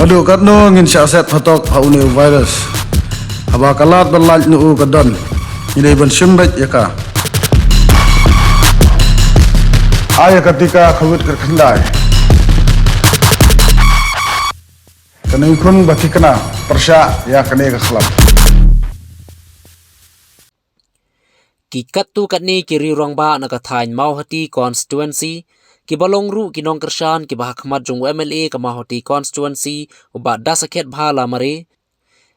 Adu kat no ngin syaset fatok haune virus. Haba kalat berlaj nu kadan. Ini ban simbet ya ka. Ayah ketika kawit kerkendai. Kena ikun baki kena persya ya kena kekhlam. Kikat tu kat ni kiri ruang ba nak kathain mau hati constituency ki balong ru ki nong kershan ki bah khmat jong MLA ka mau hati constituency uba dasaket bhala mare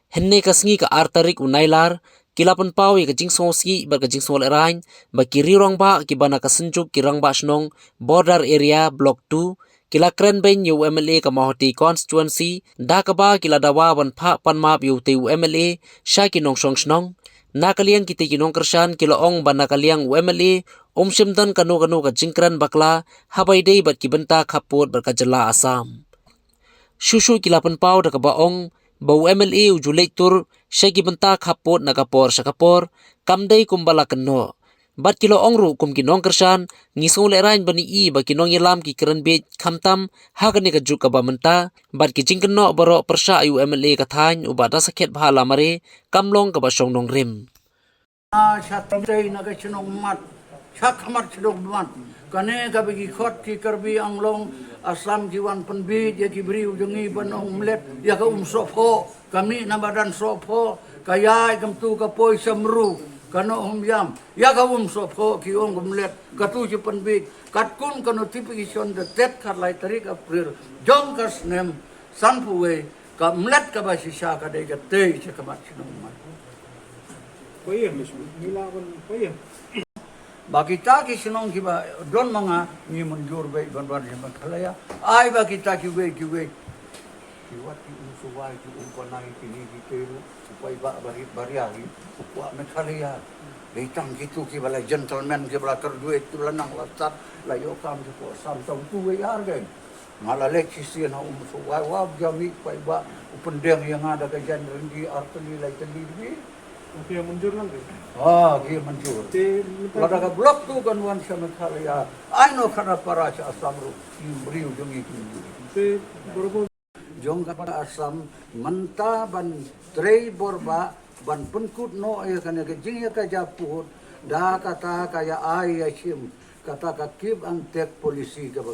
henne kasngi ka artarik unailar kilapan pau ka jingso ski ba ka jingso lerain ba kiri ruang ba ki bana ka senjuk ki rang ba snong border area block 2 kila kren ben yu MLA ka mau hati constituency da ka ba kila dawa ban pha pan map yu te MLA sha ki nong song snong nakaliang kiti kinong kershan kiloong ba nakaliang UMLA umshimdan kanu ka jingkran bakla habay day bat kibenta kaput berkajala asam. Shushu kilapan pau da kabaong ba UMLA ujulay tur siya kibenta kaput nakapor siya kapor kamday kumbala kano. Bat kiloong ru kum kinong kershan ngisong lerain ba ni ba kinong yalam ki kerenbit kamtam hagan ni kajuk ka ba menta bat ki jingkano baro persya UMLA kathain ubada sakit bahala mare kamlong ka ba syong nong rim. Syatay na kasinong mat, syakamat sinong mat. Kane kabigi khot ki karbi anglong asam jiwan penbid ya kibri ujangi banong mlet ya ka sopho kami na badan sopho kaya kamtu ka poy samru kano yam ya ka sopho ki mlet katu ji penbid katkun kano notification the tet kar lai tarik april jong kas nem sanpuwe ka mlet ka ba sisa ka dai ka te syakamat sinong mat. Bagi kita sinong kiba don mga ni munjur bay banban ni kalaya ay bagi kita kiwe kiwat ki usuway ki umpanay kini kiteru upay ba bariari wa mekalaya ditang gitu kibala gentleman kibala kerduit kibala nang latat layo kam ko sam tong tuwe argen malalek sisian ha usuway wa jami pay ba upendeng yang ada ka jan rendi arteli lai teli. Oke, mundur lang deh. Kia mundur. Lada ka blok tu kan wan sa Meghalaya. Ano kana para sa Assam ro beriu jong itu. Te berapa? Jong ka para Assam menta ban trei borba ban penkut no ya kana ke jing ya ka japut da kata kaya ai asim kata ka kip antek polisi ka ba.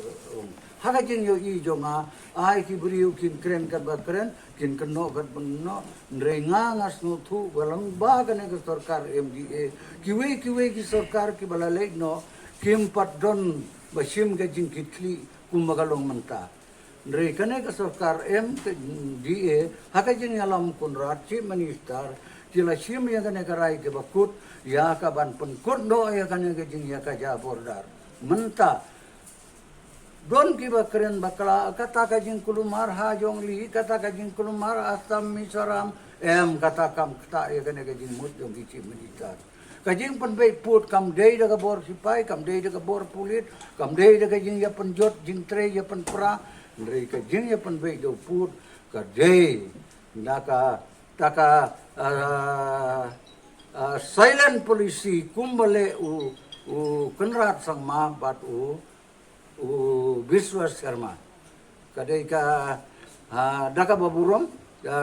Haka jing yo i jonga ai ki beriu kin kren ka ba kren kin keno kat benno nrenga ngas no thu balang ba kane ke sarkar MDA kiwe ki sarkar ki balalek no kim patdon basim ke jing kitli kumagalong menta nre kane ke sarkar MDA haka jing alam kunrat chief minister kila sim yang kane karai ke bakut ya ka ban penkut no ya kane ke jing ya ka ja bordar menta don kiba keren bakla kata kajing kulumar ha jongli kata kajing kulumar asam misaram kata kam kata ya kene kajing mut jong kici militar kajing penbei put kam dei daga bor sipai kam dei daga bor pulit kam dei daga jing ya penjot jing tre ya penpra ndrei kajing ya penbei do put ka dei naka taka silent policy kumbale u kenrat sang ma bat Biswas Sharma kadai ka daka baburom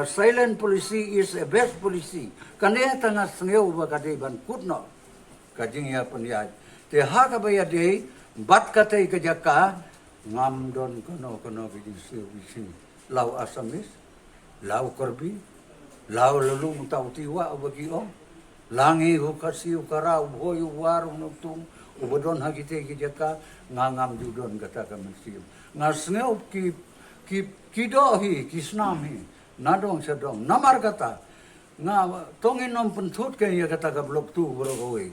silent policy is a best policy kane tanga sneu ba kadai ban kutno kajing ya panyai te ha ka ba ya dei bat katai ka jaka ngam don kono bijing servisi lau asamis lau korbi lau lalu tau tiwa bagi om langi hukasi ukara boy warung nutung ubodon hagite ki jaka ngangam judon kata kamesim ngasneu ki dohi kisnami nadong sedong namar kata nga tongin nom pentut ke ya kata ka blok tu borogowe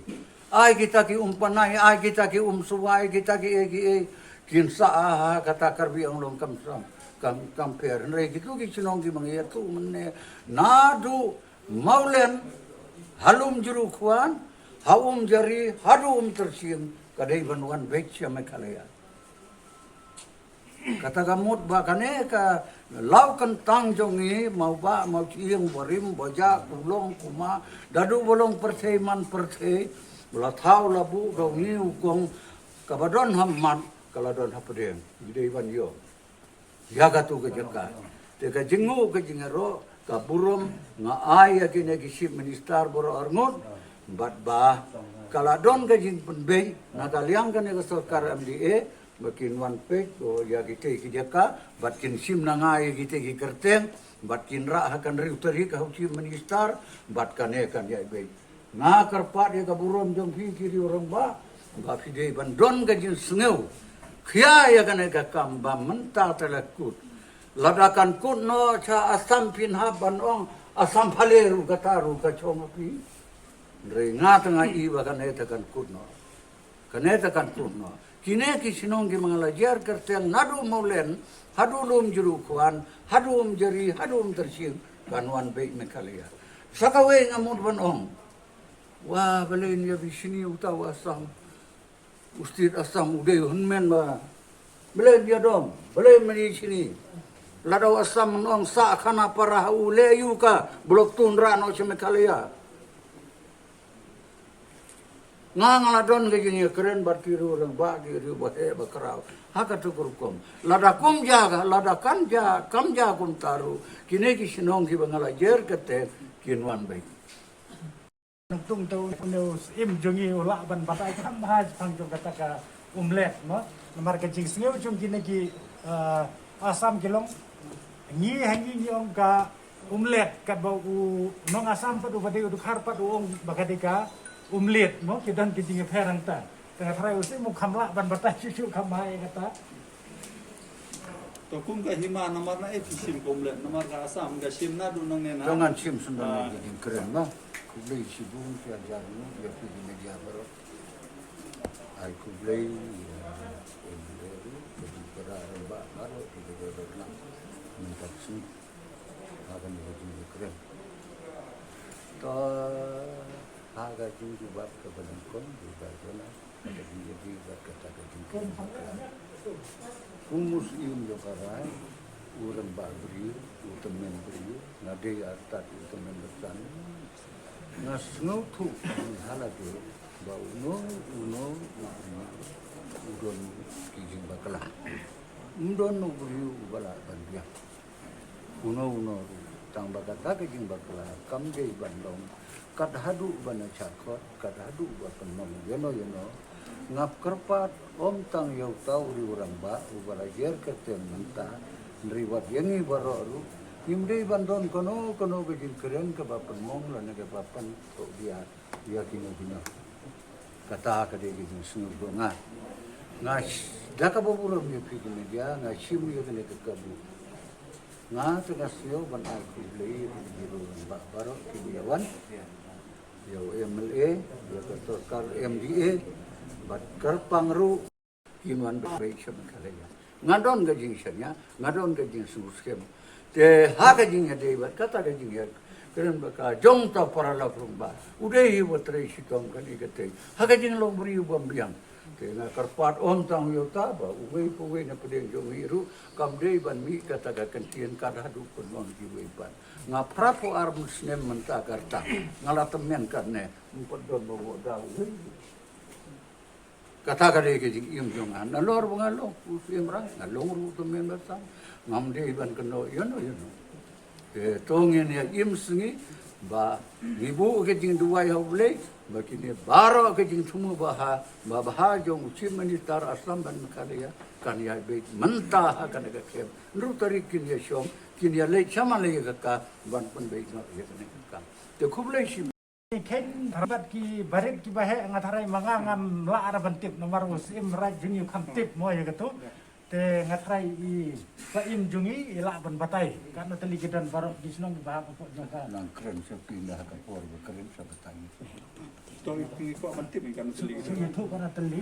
ai kita ki umpanai ai kita ki suwai kita ki kin sa kata karbi ang long kam per re gitu ki sinong ki mangia tu menne nadu maulen halum juru kwan haum jari harum tersiam kadai banuan becya Meghalaya kata kamut ba kane ka lau kentang jongi mau ciing barim baja kulong kuma dadu bolong perteiman pertei bela thau labu dongi ukong kabadon hammat kaladon hapedeng gidei ban yo jaga tu ke jaga te ka jingu ka jingero ka burom nga ay kine ki chief minister boro arngot bat ba kaladon ka jing penbei na kaliang ka ne ka sarkar MDA bakin one page o ya kita ka batkin sim na ngai kita ki kerteng batkin ra akan riu teri ka chief minister bat kane kan ya be nga karpat ya ka burom jong fi kiri orang ba ba fi de ban don ka jing sngeu khia ya kane ka kamba menta telakut ladakan kut no cha asam pin haban ong asam phaleru kataru ka chong pi re nga tanga i ba kane ta kan kut no kane ta kan kut no kine ki sinong ki mangalajar kerteng nadu maulen hadu lum juru kuan hadu jeri hadu tersing kanwan baik mekalia sakawe ngamut ban ong wah belain ya bisini utawa asam ustid asam ude hunmen ba belain dia dom belain meni sini ladau asam ong sa kana para ule yuka blok tunra no semekalia ngaladon ke jini keren barkiru orang bagi riu bahe bakarau haka tukurkom lada kum jaga lada kanja kamja kum taru kine ki sinong ki bangala jer kete kinwan baik tung tau news im jungi ula ban batai kam haj phang jong kata ka umlet no namar ka jing sneu jong kine ki asam kilong ngi hangi ong ka umlet kat bau nong asam padu bade u khar padu ong bakadika umlet no kidan kijing pherang ta tengah trai usi mu khamla ban batai chuchu khamai kata to kum ka hima namar na efisim komlet namar ka asam ga sim na du nang ne na jangan sim sundang ki keren no kublai sibung ki ajar no ya fi media baro ai kublai para ramba baro di na minta sini akan jadi keren to haga juri bab ke belengkon di bawah ada jadi bab kata kejengkon umus ium jokarai urang bagri utemen beri ngade atat utemen bersan ngasngau tu halade ba uno udon kijing bakala udon no beri ubala bandia uno tang bakata kijing bakala kamde bandong kat hadu bana chakot kat hadu batan nom yono ngap kerpat om tang yau tau di urang ba ubala jer kerten menta riwat yengi baroru imde bandon kono gejin keren ke bapan mong lana ke bapan kok dia kino kata ka de gejin sungur bonga ngas daka boburam ye pikir dia ngasim ye kene ke kabu nga tegas yo ban aku beli di urang ba barok kibiawan yo MLA yo ketor MDA bat kerpangru kinuan baik sebenarnya ngadon gajing senya ngadon gajing suskem te ha gajing ya debat kata gajing ya keren baka jong ta para la prumba udai watre sitom kali kete ha gajing long beri ubam biang te na kerpat om tang yo ta ba uwe na pedeng jong hiru kam dei ban mi kata ga kentien kada du penon ki weban ngaprapo armus nem menta karta ngala temen karne mpedon bawa dau kata kade ke jing im jongan nalor bangalo usim rang nalong ru temen bersam ngam dei ban keno yono ke tongin ya im singi ba ibu ke jing duai hoble bakine baro ke jing sumu baha jong uci minister aslam ban kaliya kan ya be menta kan ga kem ru tarikin ya shom kin ya le chama le ka ban pun be no ya ka te khuble shi ken rabat ki barit ki bahe ngatharai mangangam la ara bantip nomor usim raj jungi khamtip mo ya gitu te ngatharai i sa im jungi ila ban batai karena teli gedan barok di senong bah pokok jangka nang keren sa pindah ka por keren sa batang to ki ko mantip kan seli itu para teli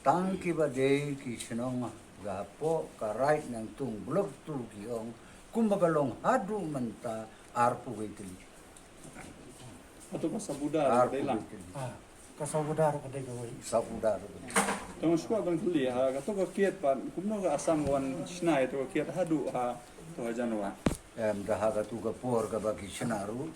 tangki badai ki senong gapo karai nang tung blok tu ki ong kumbagalong hadu menta arpu weteli atau masa budar dailang kasawudar pada gawai sabudar tong suka bang tuli ha ka to ka kiet pan kumno ka asam wan snai to kiet hadu ha to janwa dah ka tu ka por ka bagi senaru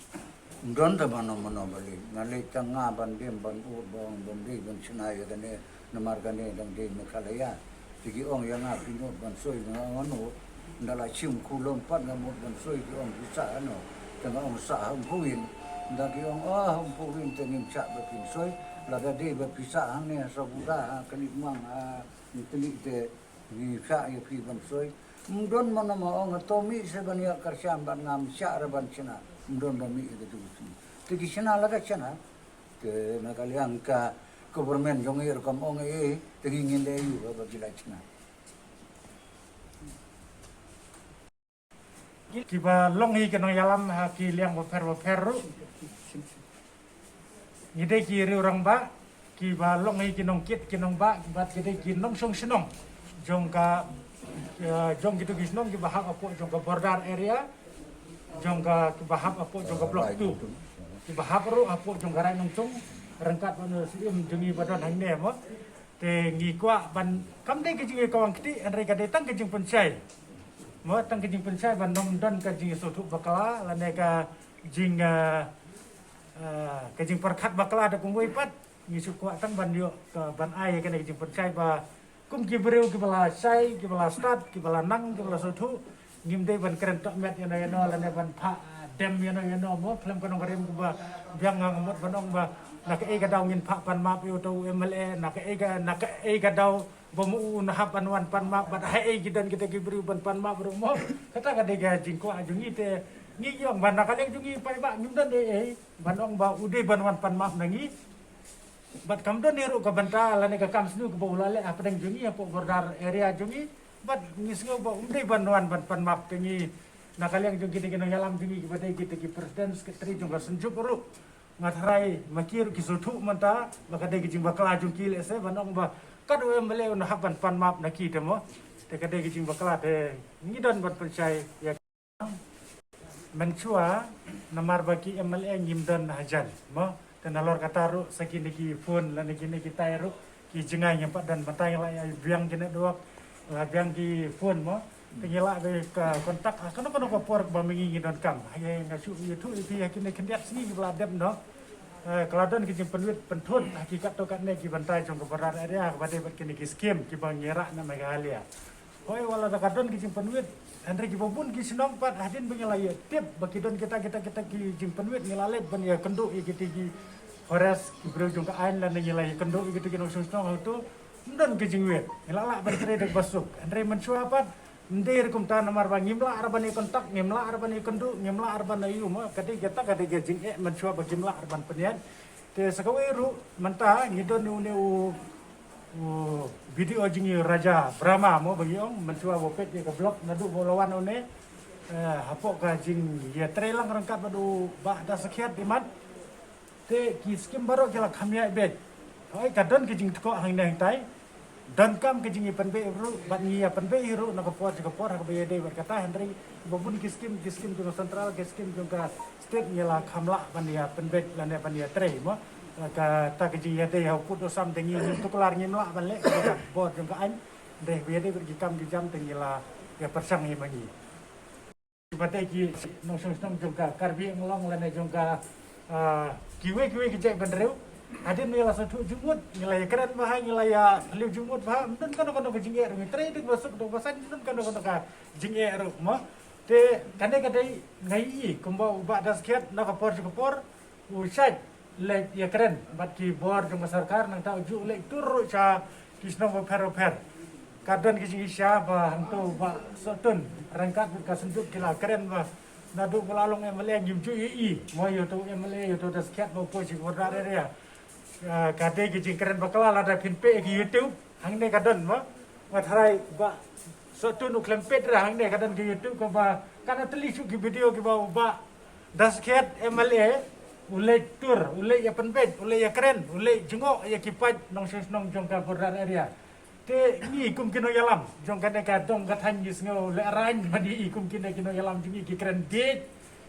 don ta mano bali ngali tanga ban dem ban ur bong ban di ban senai ka ne namar ka ne dang de mekalaya tigi ong yang apinot ban soi ngono ndala sim kulom pat ngamut ban soi ki ong bisa ano tengah ong sa hum puin nda ki ong hum puin tengin cha ba pin soi la da de ba pisa hang ne sa buda kani mang ni teni te ni sa ya pi ban soi mdon mana ma ong tomi se ban ya karsyam ban ngam sya ra ban china mdon ba mi ke tu te ki china la ka china ke na kaliang ka government jong ir kam ong te ngin le yu ba bila china kiba longi kenong yalam ki liang wafer ru ngide ki ri orang ba kiba longi kinong kit kinong ba bat kide ki nong song senong jong ka jong gitu gisnong ki bahak apo jong ka border area jong ka bahak apo jong ka blok 2 ki bahak ru apo jong ka rai nong tung rengkat manu sim jungi badon hang ne mo te ngi kwa ban kam de ki jingi kawang kiti an rai ka de tang ki jing pensai mo tang ke jing pensai ban nom don ka jing sotu bakala la ne ka jing ke jing perkhat bakala da kungoi pat ni su kwa tang ban yo ka ban ai ka ne jing pensai ba kum ki breu ki bala sai ki bala start ki bala nang ki bala sotu ngim de ban keren tok met yo no la ne ban pha dem yo no mo klem ka nong rem ku ba biang ngang mot ban ong ba na ka e ka daw ngin pha pan map yo to MLA na ka e ka daw bomu nahap anwan pan ma bat hai gidan kita ki beri ban pan ma bro mo kata ka dega jingko ajungi te ngi yong ban nakale jungi pai ba ngim dan ban ong ba ude ban wan pan ma nangi bat kam don neru ka banta la ne ka kam snu ka bola le apa dang jungi apa border area jungi bat ngisngo ba ude ban wan ban pan ma tengi nakale jungi te kinong yalam jungi ki badai kita ki presiden sekretari jong ka senjuk ru ngatrai makir ki sotu manta baka dega jing bakala jungi le se ban ong ba kadu MLA na haban pan map na kita mo te kade gijing bakla te ngidon bat percaya ya menchua namar bagi MLA ngimdan hajan mo te nalor kataru sakini ki phone la niki kita ru ki jengai nyampak dan batang la biang jene doak la biang ki phone mo tengila be ka kontak kono ko por ba mingi ngidon kam haye ngasu itu ipi yakine kendiat sini bla dem no Keladon kijing penuit pentun hakikat tokat ne ki bantai jong keberar area kepada bat kini ki skim ki bang nyerak na megalia. Hoi wala takadon kijing penuit Andre ki bobun ki sinong pat hadin bengilaya tip bakidon kita kijing penuit ngilale ban ya kenduk ki ki horas ki bro jong ka ain lan ngilaya kenduk ki ki nong song tu ndon kijing wet ngilala ban tre dek basuk Andre mensua pat ndir kum ta namar bang ngimla arban ni kontak ngimla arban ni kendu ngimla arban ni yuma kadi kita kadi gajing mensua bang ngimla arban penian te sakawe ru menta ngidon ni video jingi raja Brahma mo bagi ong mensua bopet ke blok nadu bolawan one hapok ka jing ya trelang rangkat badu ba da sakhiat dimat te ki skim baro kala khamya bet oi kadon ki jing tko hang nang tai dan kam ke jingi penbe ru bat ngia penbe ru na kapor ka bayade berkata Henry bobun kiskim ke sentral kiskim juga state ngela khamla bania penbe lane bania tre mo ka ta ke jingi de ha put sam tengi tu kelar ngimla ban le ka bor juga an de bayade ber kam ki jam tengila ya persang ni magi bate ki no song juga karbi ngelong lane juga kiwe ki jek benreu Adin nila satu jumut nilai keren bahang nilai liu jumut bahang dan kano jingger mi trade masuk do pasan dan kano ka jingger mo te kane ngai kumba ba das kiat na kapor usai le ya keren bat ki bor jong sarkar nang tau ju le tur cha kisno per kadon ki jingi sya ba hantu ba sotun rangkat ka senduk kila keren ba nadu melalong MLA ngimju mo yo to MLA yo to das kiat mo po ci borda area kade ki jingkeren bakala ada pinpe ki YouTube hang ne kadon mo matharai ba sotu nu klempet ra hang ne kadon ki YouTube ko ba kana teli su ki video ki ba dasket MLA ulai tur ulai ya penpet ulai ya keren ulai jengok ya kipat nong nong jong ka border area te ni kum kino yalam jong kane ka dong ka than yis ngo le ran madi kum kino yalam jingi ki keren dit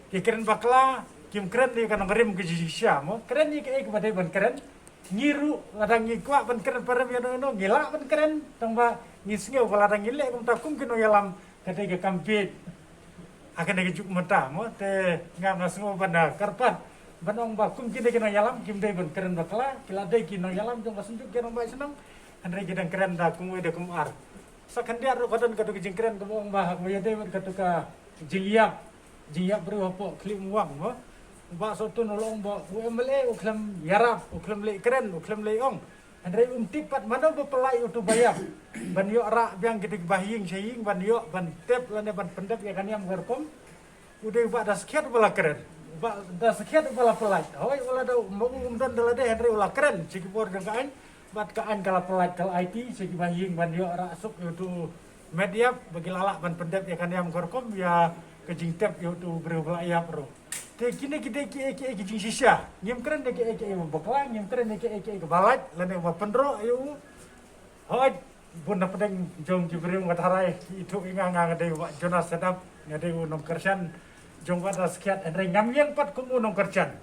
ki keren bakla kim keren ni kan ngerim ke jisya mo keren ni ke badai ban keren ngiru ladang ngikwa ban keren parem yo no ngila ban keren tong ba ngisngeu ladang ngile kum ta kum kino yalam kate ke kampit akan ke juk mata mo te ngam nasngo banda karpat banong ba kum kino yalam kim dai ban keren bakla kila dai kino yalam jong ba sunjuk kino ba senang andre gidang keren da kum we de kum ar sakandiar kodan katu jingkren ko bong bah bayade katu ka jingiap bru hapo klim wang mo ba so tu nolong ba UMLA uklam yarap uklam le keren uklam le ong andre tipat mana ba pelai utu bayam ban yo ra biang gede bahing saying ban yo ban tep lane ban pendep ya kan yam gorkom udah ba das kiat bala keren ba das kiat bala pelai hoi wala do mo don dala de andre ulah keren ciki bor dengan bat kaan kala pelai kala IT segi bahing ban yo ra sup utu media bagi lalak ban pendep ya kan yam gorkom ya kejing tep yo tu berulah ya pro te kini kita ke jing sisya ngim keren de ke bakla ngim keren de ke balat lane wa pendro ayu hoj bun pedeng jong jibril ngatarai itu inga de wa Jonas sedap ngade unom kersan jong wa sekiat andre ngam yang pat kum unom kersan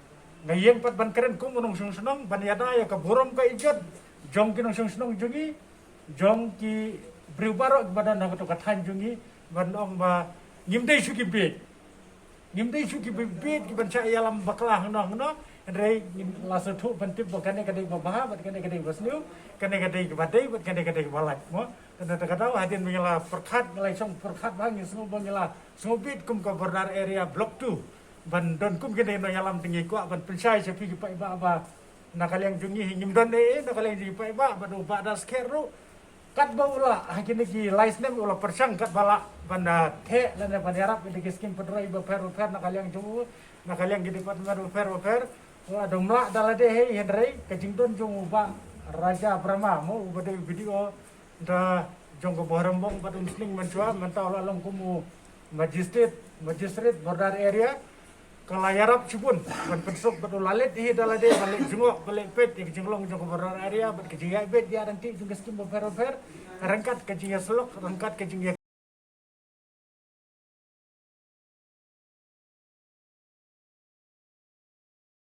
ngayeng pat ban keren kum unom sung senong ban yada ya ka borom ka ijot jong kinong sung senong jungi jong ki bribaro badan na to kathan jungi ban ong ba ngim de suki bit nimdai suki bibit ki banca yalam baklah no andre laso thu bantip bakane kadai babaha bat kane kadai basniu kane kadai badai bat kane kadai balak mo dan kata hadin mengela perkhat ngelai song perkhat bang semua mengela ngobit kum ka bordar area block 2 ban don kum kene no yalam tinggi ko ban pensai sepi ki pa ba nakaliang jungi ngim don nakaliang ji pa ba ba das keru kat baula hakini ki license ulah persang kat bala banda the lana panarap di skim pedrai ba per nakaliang jumu nakaliang gidi pat maru per wa domla dalade he hendrai kajing don jumu ba raja brahma mo ubade video da jongko borambong pat unsling mancua mentau lalong kumu magistrate border area kalayarap cibun ban pensuk betul lalit hi dalade balik jungok balik pet di jenglong jongko border area bat kejia bet dia nanti juga skim ba per rangkat kejia selok rangkat kejia